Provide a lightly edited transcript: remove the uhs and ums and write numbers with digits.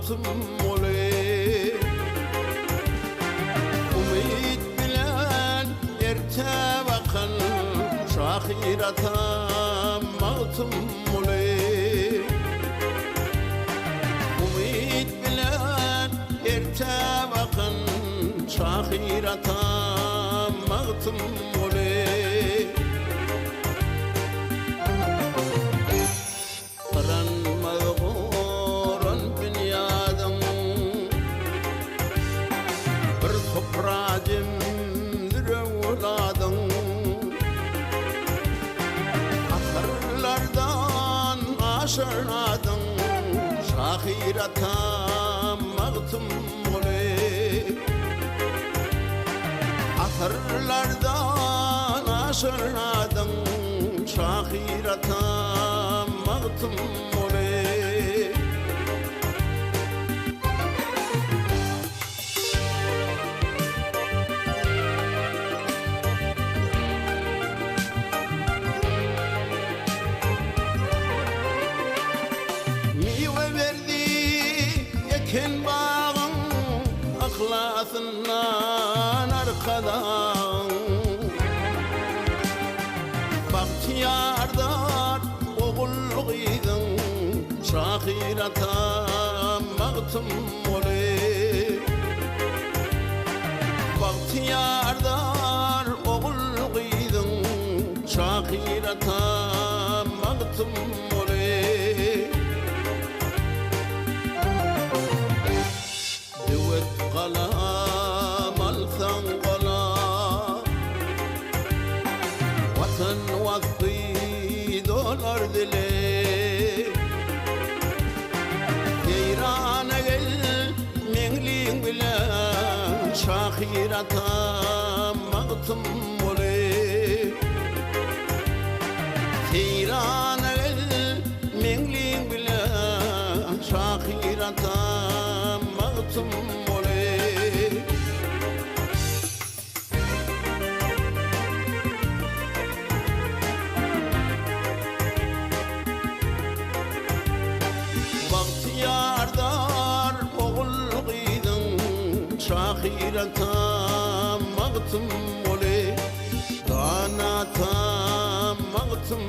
mağtım ole. Umid bilen erte bakan şahirata mağtım ole. Umid bilen erte bakan şahirata mağtım ole. Akırlardan aşırladın şahirata mağtım ole. Akırlardan aşırladın şahirata mağtım ole. Eken bağın aklasından arkadan Bahtiyardar oğulluydun şahirata mağtım ole. Bahtiyardar oğulluydun şahirata mağtım ole. Qalam alsan qala Vatan vakti dolar dile. Yeyrana gel mengliğin bilen şahirata mağtım ole. Yeyrana gel mengliğin bilen şahirata mağtım ole. Bahtiyardar oğulluydun şahirata mağtım ole. Danata mağtım